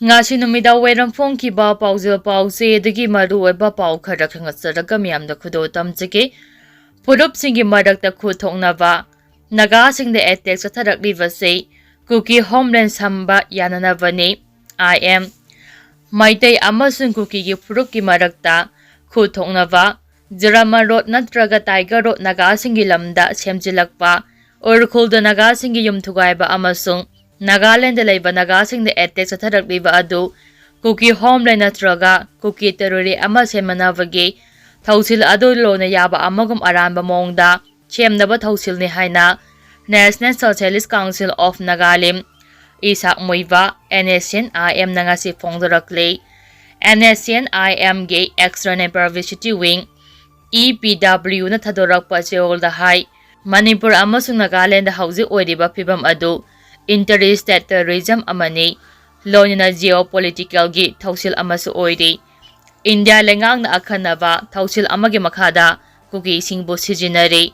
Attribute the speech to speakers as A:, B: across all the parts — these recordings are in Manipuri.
A: Ngasi numida weram phongkiba paujil pause dagi maru oiba pau khara khangasaraga miyamda khudo tamjage purup singi marakta khuthongnaba Naga singda attack satharakliba se Kuki homeland samba yananabani IM Meitei amasung Kuki gi purup ki marakta khuthongnaba Jirama road natraga Tiger road Naga singi lamda semjilakpa Urkhulda Naga singi yumthugaiba amasung Nagaland laiba Naga singda attack satharakliba adu Kuki homeland natraga Kuki terrori ama semanavagi Thausil adu lona yaba amagum aranba mongda chemnaba thausil ni haina National Socialist Council of Nagalim Isak Moiba NSCN-IM nangasi phongdorakle NSCN-IM ge External Publicity Wing EPW na thadorakpa cheolda hai Manipur amasung Nagaland hauji oiriba phibam adu interstate terrorism amani loina geopolitical gi thausil amasu oiri India lengang na akhanaba thausil amage makhada kuki singbo sijinari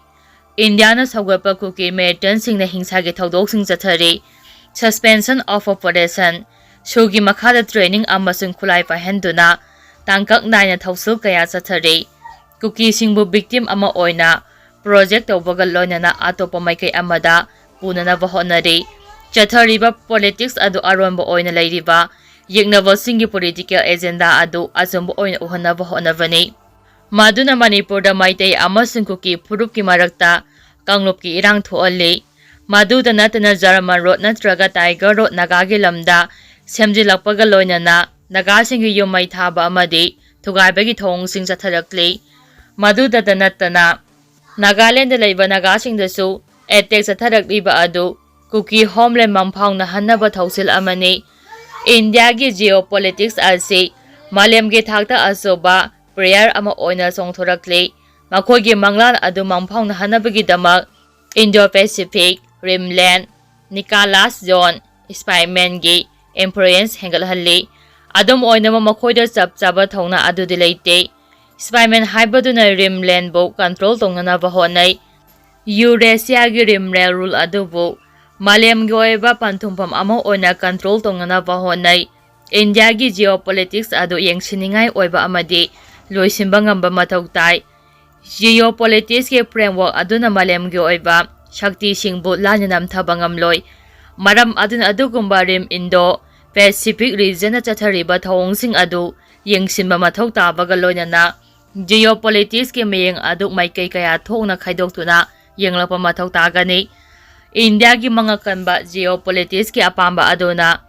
A: India na sagwapa kuki militant sing na hingsa ge thodok sing chathari suspension of operation shogi makhada training amasung khulai pahenduna tangkak naina thausul kaya chathari kuki singbo victim ama oina project obagal loina atopa maikai amada punana bahonari chathariba politics adu aronba oina lairiba yeknaba singi political agenda adu asumbo oina uhanaba honavani Maduna Manipur da Meitei amasung Kuki purup ki marakta kanglop ki irang thoali Madu da natana Jarman road natraga Tiger road Naga gi lamda semjilakpaga loinana Naga singi yumai thaba amadi thugaibagi thong sing chatharakli Madu da natana Nagaland laiba Naga sing dasu attack chatharakliba adu Kuki homeland mamphang na hanaba thausil amani India gi geopolitics ase malem gi thakta asoba prayer ama oina songthorakle makhogi manglan adu mangphang na hanabagi damak Indo-Pacific Rimland Nicholas Zone Spyman gi influence hengalhalli adum oina makhoida chaba thongna adu dileite Spyman haibaduna Rimland bo control tongna bahonai Eurasia gi Rimland rule adu bo malem gi oiba panthumpham ama oina control tongna bahonai India gi geopolitics adu yengsiningai oiba amadi loisimba ngamba mathau tai geopolitics ke framework aduna malem gi oiba shakti singbu lanyanam thabangam loi maram aduna adugumba rim Indo Pacific region na chathariba thawong sing adu yengsimba mathau tabaga loinana geopolitics ke meyeng aduk maikai kaya thokna khaidoktuna yenglapa mathau tagani India gi mangakanba geopolitics ke apamba aduna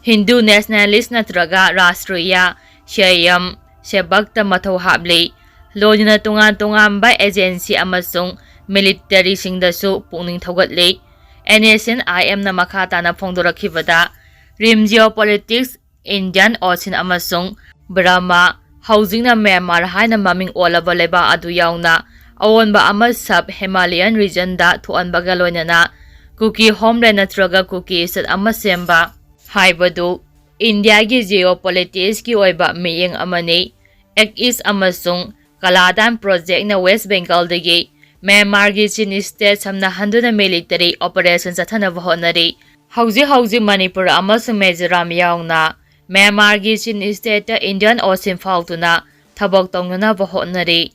A: Hindu nationalist natraga Rashtriya Shayam Sebakta mathau habli loina tungan by agency amasung military singdasu pungning thogatli NSCN-IM na makhata na phongdorakhibada rim geopolitics Indian Ocean amasung Brahma housing na Myanmar haina maming olaba leba adu yauna awonba ama sub Himalayan region da thuanbaga loina Kuki homeland natraga Kuki sat ama semba haibadu India gi geopolitics ki oiba miyeng amani Ek is amasung Kaladan project na West Bengal dagi Myanmar gi Chin state samna handuna military operations athana bahonari hauji Manipur amasung Mizoram yaungna Myanmar gi Chin state ta Indian Ocean fautuna thabok tongna bahonari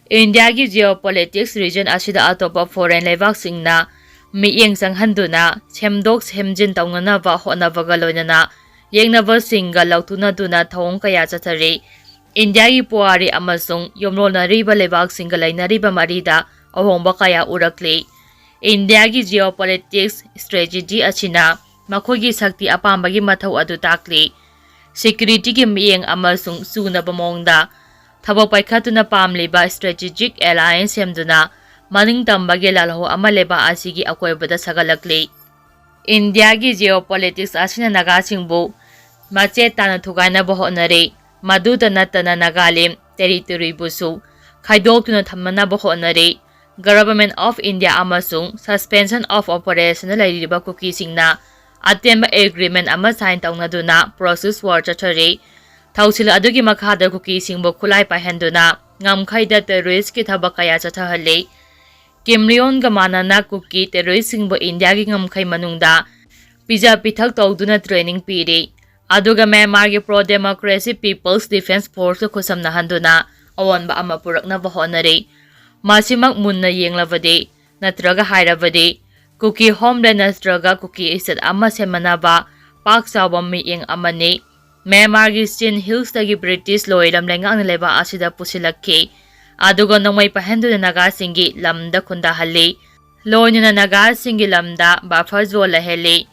A: India gi geopolitics region asida atopa foreign lebak singna miyeng sanghanduna semdok semjin tongna bahona bagalonana yengnaba singa lautuna duna thong kaya chathari India gi puari amasung yomrona riba lebak singa lainariba marida ahongba kaya urakle India gi geopolitics strategy achina makhogi sakti apambagi mathau adu takle security gi miyeng amasung suna bamongda thabo paikhatuna pamleba strategic alliance semduna maning tambagi lalho amaleba asigi akoibada sagalakle India gi geopolitics asina Naga singbu mache tana thugaina bahonare Maduda natana Nagalim territory busu khaidokuna thamana bahonare Government of India amasung suspension of operation lairiba Kuki singna atemba agreement ama sign tawnaduna process war chathari thausil adugi makhada Kuki singbo khulai pahenduna ngamkhaida terrorist ki thabakaya chathahalle Kimrion gamanana Kuki terrorist singbo India gi ngamkhai manungda pija pithak tawduna training piri aduga Myanmargi pro-democracy People's Defense Force khusam awanba ama puraknaba honari masimak munna yenglabadi natraga hairabadi kuki homeland natraga kuki isat ama semanaba pak sawam miyeng amani Myanmargi Chin Hills tagi British loiram lengang leba asida pusilakki aduga nangmay pahendu na Naga singi lamda kundahalli loinyo na Naga singi lamda buffer zone laheli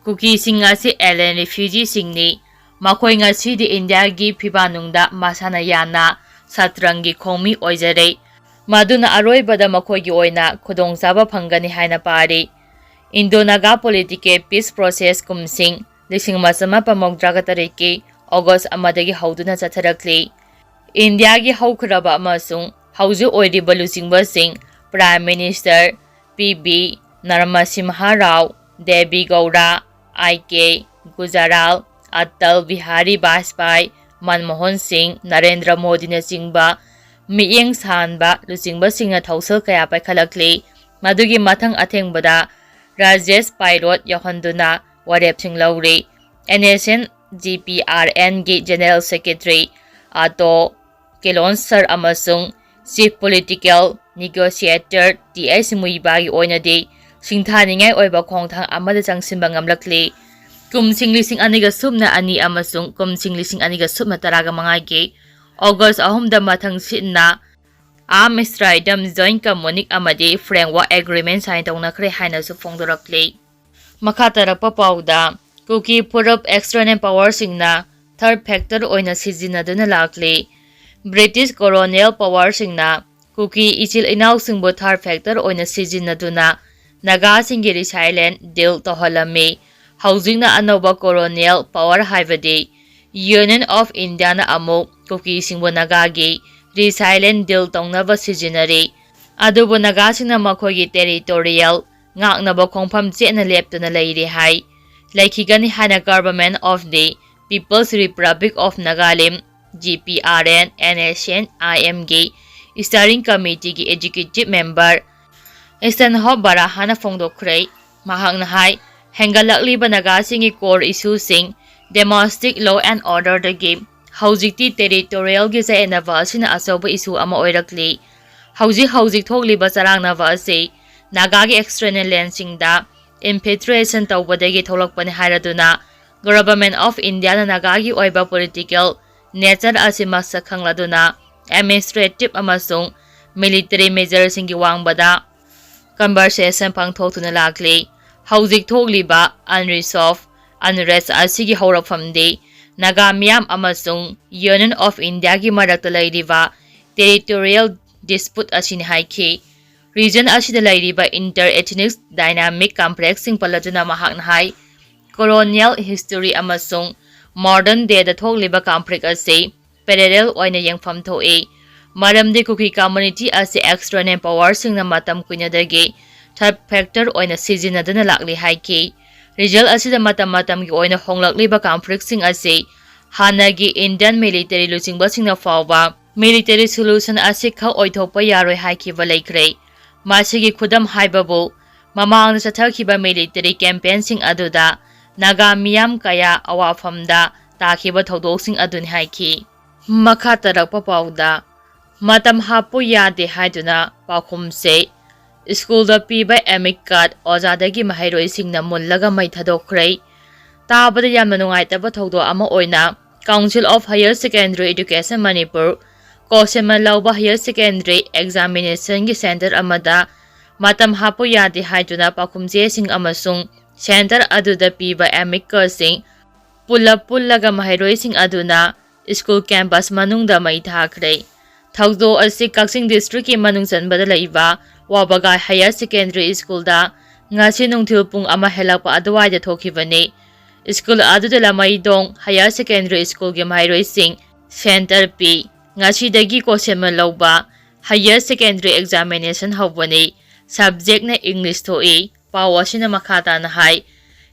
A: kuki singa si alien refugee singni makoy nga si di India gi phibanungda masana yana satrangi khomi oijare maduna aroibada makoygi oina khudong chaba phangani haina pari Indo-Naga political peace process kumsing lising masama pamogdraga tariki August amadagi hauduna chatharakli India gi haukraba amasung hauju oiriba lusingba sing Prime Minister PB Narasimha Rao Devi Gowda IK Gujaral Atal Bihari Vajpayee Manmohan Singh Narendra Modi na singba miyeng sanba lusingba singna thawsal kaya paikhalakli madugi mathang athengbada Rajesh Pairot yahanduna warep sing lauri NSCN-IM gi General Secretary Ato Kilonsar amasung Chief Political Negotiator TS Muibagi oinadi singthaningai oiba khongthang amada changsimba ngamlakli kumsing lising aniga subna ani amasung kumsing lising aniga subna taraga mangagi August ahumda mathang sitna Amsterdam Joint Communique amadi Framework Agreement sign tawnakhre haina su phongdorakli makhatarapa pauda kuki purup external power singna third factor oina sijinaduna lakli British colonial power singna kuki ichil inaw singbo third factor oina sijinaduna Naga singi resilient deal tohalami Housingna anoba colonial power haibadi Union of India na amok kuki singbo Nagagi resilient deal tongnaba sijinari adubo Naga singna makogi territorial ngaknaba khongpham chena leptuna leiri hai laikhigani hana government of the People's Republic of Nagaland GPRN NSCN-IM gi steering committee gi executive member Stanhope Barahana Fongdokhre mahakna hai hengalakliba Naga singi core issue sing domestic law and order the game haujikti territorial gi zainaba sina asoba issue ama oirakli hauji thogliba charangnaba ase Naga gi external land singda infiltration tawbadagi tholakpani hairaduna government of India na Naga gi oiba political nature asima sakhangladuna administrative amasung military measures singi wangbada conversation pangthokuna lakli haujik thogliba unresolved unrest asigi haurakfamde Naga miyam amasung Union of India gi marakta lairiba territorial dispute asini haiki region asida lairiba inter-ethnic dynamic complex sing paladuna mahakna hai colonial history amasung modern day da thogliba complex ase parallel oina yengfam thoi maramde kuki community ase external power singna matam kuinadagi third factor oina sijinaduna lakli haiki result asida matam gi oina honglakliba conflict sing ase hanagi Indian military lusingba singna fawba military solution ase kha oithokpa yaroi haikiba Loikhre masigi khudam haibabu mamangna chathakhiba military campaign sing aduda Naga miyam kaya awafamda takhiba thodok sing adun haiki makha tarakpa pauda matam hapu yade haiduna pakhumse school da piba amic card ozadagi mahairoi singna mullaga maithadokhrei tabada yamna nungaitaba thodo ama oina Council of Higher Secondary Education Manipur Kosema lauba Higher Secondary Examination gi center amada matam hapu yade haiduna pakhumje sing amasung center aduda piba amic card sing pullaga mahairoi sing aduna school campus manungda maithakhrei Thaudo asi Kaksing district ki manung chanbada laiba Wabagai Higher Secondary School da ngasi nungthil pung ama helakpa adwai da thokhibani school aduda lamai dong Higher Secondary School gi mairoi sing center p ngasi dagi kosema lauba Higher Secondary Examination hobani subject na English thoi pawasina makhata na hai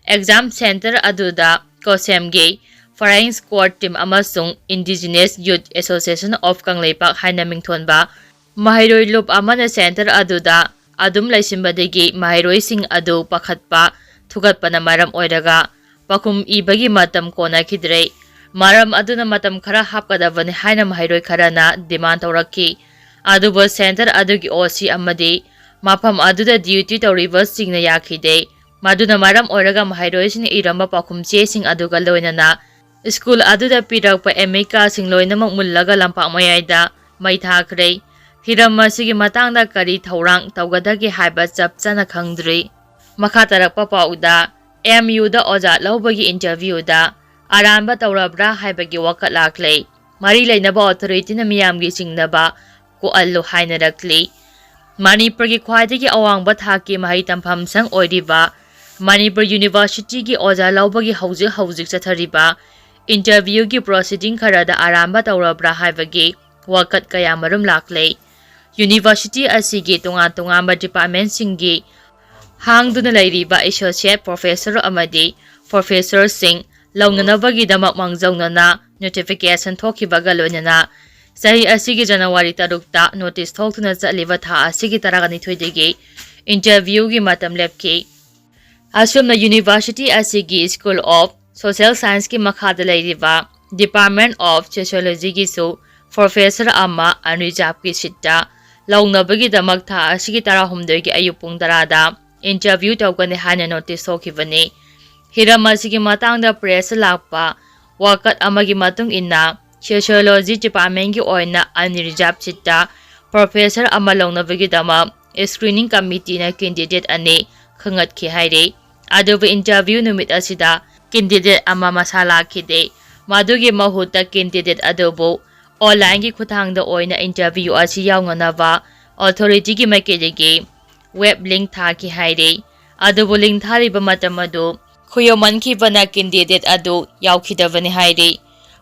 A: exam center aduda kosem gi Flying Squad Team amasung Indigenous Youth Association of Kangleipak haina mingthonba mahairoi loop amana center aduda adum laisimbadagi mahairoi sing adu pakhatpa thugatpa na maram oiraga pakum ibagi matam konakidre maram aduna matam khara hapkadabani haina mahairoi kharana demand tawrakki adubo center adugi osi amadi mafam aduda duty tawriba singna yakhide maduna maram oiraga mahairoi sin iramba pakum che sing aduga loinana school aduda pirakpa MA sing loinamak mullaga lampak mayaida mai thakre hiram asigi matangda kari thorang tawgadagi haiba chapchana khangdri makha tarakpa pauda MU da oja lawbagi interview da aramba tawrabra haibagi wakat lakle mari lainaba authority na miyamgi singnaba ko allo haina rakle Manipur gi khwaidagi awangba thaki mahai tampham sang oiriba Manipur University gi oja lawbagi hauzik chathariba interview gi proceeding kharada aramba tawrabra haibagi wakat kaya marum lakle University asigi tunga department singi hangduna lairiba associate professor amadi professor sing launganabagi damak mangjawnana notification thokibaga loinana sahi asigi January 3 notice thoktuna chaliba tha asigi 12 degi interview gi matam lepki asumna University asigi School of Social Science ki makhada lairiba Department of Sociology gi su professor amma anrijab ki sitta laungnabagi damak tha asigi 13 gi ayupung 10 da interview tawgani hana notice thokibani hiram asigi matangda press lakpa wakat amagi matung inna sociology department gi oina anirjab chitta professor ama laungnabagi dama screening committee na candidate ani khangat ki haire adobe interview numit asida candidate ama masala khide madugi mahuta candidate adobo online gi khuthangda oina interview asi yawnganaba authority gi makedegi web link thaki haire adobo link thariba matamadu khuyoman ki bana candidate adu yawkhidabani haire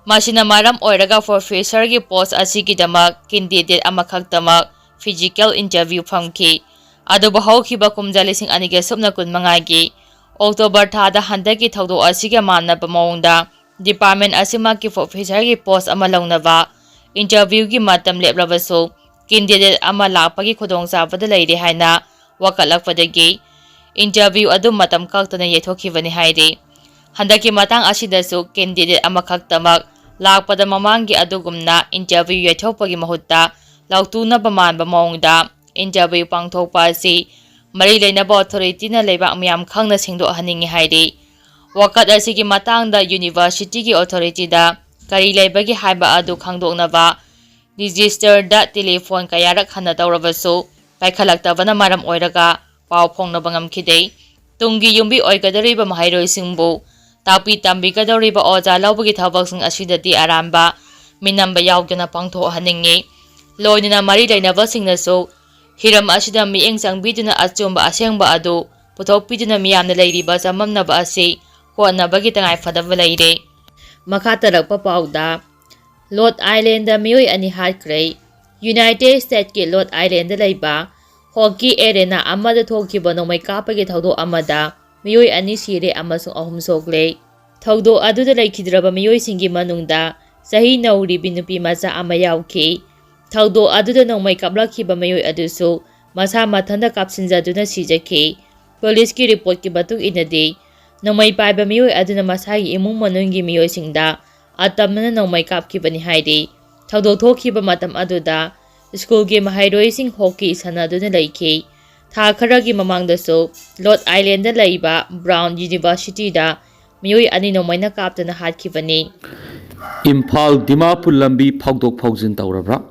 A: masina maram oiraga professor gi post asigi dama candidate amakhaktama physical interview phamki adobo hawkhiba kumjalising anige subna kun mangai October thada handaki thawdo asiga manaba maungda department asima ki professor gi post ama launaba interview gi matam leplabaso candidate ama lakpagi khudong sabada leire haina wakalakpadagi interview adu matam kaktana yethokhibani haire handaki matang asidasu candidate amakaktamak lakpada mamangi adugumna interview yethopagi mahutta lautuna bamanba maungda interview pangthokpa asi mari leinaba authority na leiba myam khangna singdo haningi haire wakat asigi matangda university gi authority da kari leibagi haiba adu khangdoknaba register da telephone kayarak hana tawrabasu paikhalaktabana maram oiraga pau phongnaba ngamkhide tungi yumbi oigadariba mahairoi singbu tapi tambigadariba oja lawbagi thabaksing asidati aramba minamba yawduna pangtho haningi loinina mari leinaba singnasu hiram asida mieng changbiduna achumba asengba adu puthokpiduna miyamna leiriba chamamnaba asi honabagi tangai fadaba leire makha tarakpa pauda Lot Island da miyoi ani Hatkhre United States ki Lot Island da leiba hockey arena amada thokiba nomai kapagi thawdo amada miyoi ani sire amasung ahum sokle thawdo aduda leikidraba miyoi singi manungda sahi nauri binupi macha ama yawki thawdo aduda nomai kaplakhiba miyoi adusu masa mathanda kapsinjaduna sijaki police ki report ki batuk inadi nomai paiba miyoi aduna masagi imung manungi miyoi singda atamna nomai kapkibani haide thawdo thokhiba matam aduda school gi mahairoi sing hockey sanaduna leikhi tha kharagi mamangdasu Lot Island da leiba Brown University da miyoi ani nomaina kaptana hatkibani
B: Imphal Dimapur lambi phawdok phawjin tawrabra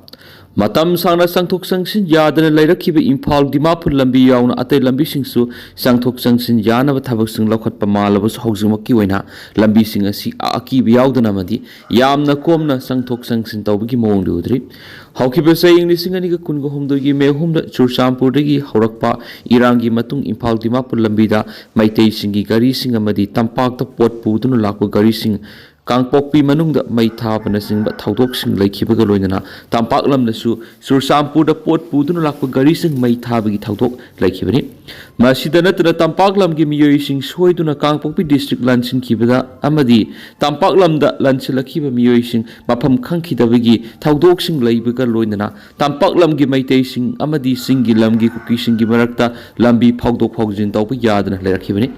B: matam sangna sangthok sangsin yadana leirakhiba Imphal Dimapur lambi yauna atay lambi singsu sangthok sangsin yanaba thabak sing lokhatpa malabus hawjingmakki oina lambi sing asi akibi yaudana madi yamna komna sangthok sangsin tawbagi mawng udri hawkhiba saying lising ani ga kungo humdo gi mehumda churchampur dagi haurakpa irangi matung Imphal Dimapur lambi da Meitei singi gari sing amadi tampak ta pot pudunu lakwa gari sing Kangpokpi manungda mai thabana singba thawdok sing leikhibaga loinana tampak lamdasu sursampur da pot puduna lakpa gari sing mai thabagi thawdok leikhibani masida natna tampak lamgi miyoi sing soiduna Kangpokpi district lansin khibada amadi tampak lamda lansilakhiba miyoi sing mafam khangkhidabagi thawdok sing leibaga loinana tampak lamgi Meitei sing amadi singi lamgi kuki singi marakta lambi phawdok phawjin tawba yadana leirakhibani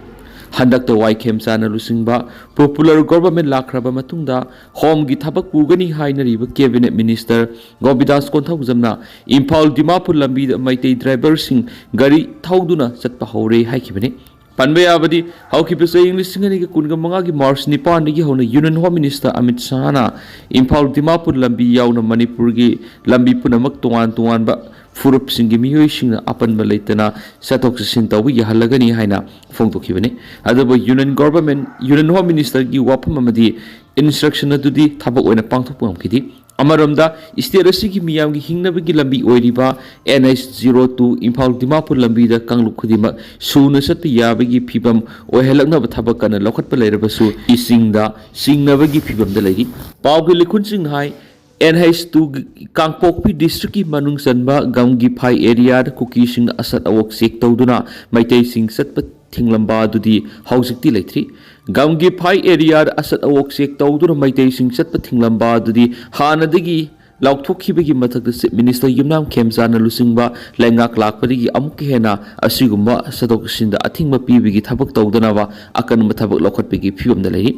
B: Handak the Waikem Sana Lusingba, popular government Lakraba Matunda, Home Gitabak Pugani Hainari, Cabinet Minister, Gobidas Kontauzamna, Impal Dimapur Lambi, Meitei driver sing, Gari Tauduna, Satpahore, Haikibene. Panbay Abadi, how keep us saying listening to Kungamagi Mars Nippon, Union Home Minister Amit Sana, Impal Dimapur Lambi Yauna Manipurgi, Lambi Punamak Tuan ba. Furup singi miyoising apan balaitana satok sintawi yahalagani haina fongtokibane adaba Union Home Minister gi wapam amadi instruction adudi thabak oina pangthokpam kidi amaromda state asigi miyamgi hingnabagi lambi oiriba NS02 Imphal Dimapur lambi da kangluk khudima suna satpi yabagi phibam oihalaknaba thabak kana lokhatpa leirabasu isingda singnabagi phibam da leiri pawgi likhun sing hai NH2 Kangpokpi district ki manung sanba gamgi phai area da kuki sing asat awok sek tawduna Meitei sing satpa thinglamba dudi haujikti leithri gamgi phai area da asat awok sek tawduna Meitei sing satpa thinglamba dudi hanadagi Lauthokibagi mathak the Minister Yumnam Kemzana Lusingba Lengak Lakpadi Amuk Hena Asigumba Sadok Sinda Atingma Pibigi Tabak Taudanava Akan Matabak Lokot Pigi Pum the lady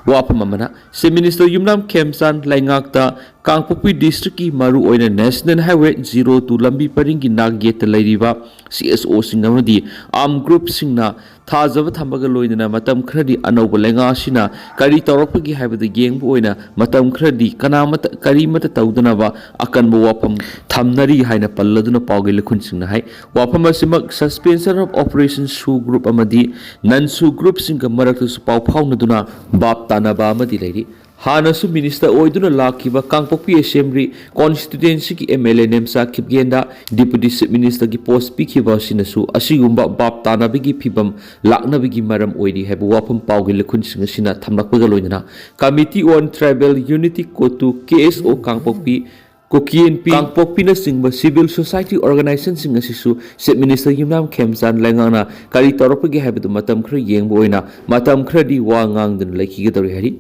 B: Wapamana Se Minister Yumnam Kemsan Lengakta Kangpopi District Maru Oina National Highway 02 Lambi Paringi Nagget the lady CSO Singamadi Arm Group Singna Thazava Thambaga Loina Matam Kredi Anoba Lenga Shina Kari Toropagi have the gang boina Matam Kredi Kanamata Karimata Taudanava Akan Wapam Tamnari Haina Paladuna Pogil Kunsingahai Wapamasimak Suspension of Operations Su Group Amadi Nansu Group Singa Maratus Pau Paunaduna Bab Tanaba Amadi lady Hanasu Minister Oiduna Lakiba Kangpopi Assembly Constituency ki MLA Nemsa Kipgenda Deputy Minister ki post Pikiba Sinasu Asigumba Bab Tanabigi Pibam Laknabigi Maram Oidi have Wapam Pawgi Lekun Singasina Tamnakpagaloina Committee on Tribal Unity Kotu KSO Kangpopi Kokian P. Kangpopi na singba civil society organization singa sisu State Minister Yumnam Kemsan Langana Kari Toropagi Habitu Matam Kra Yang Boina Matam Kradi Wangang den Laki Gadari Hari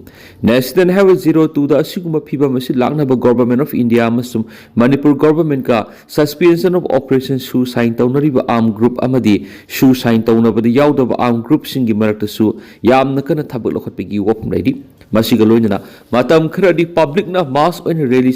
B: National Highway 02 da Siguma Piba Masi Langnaba Government of India Masum Manipur Government ka suspension of operations Su Sign Taunariba Armed Group Amadi Su Sign Taunaba the Yaudaba Armed Group Singi Maraktasu Yam Nakana Tabak Lokapigi Wapam Lady Masigaloina Matam Kradi Public na Mass on Rally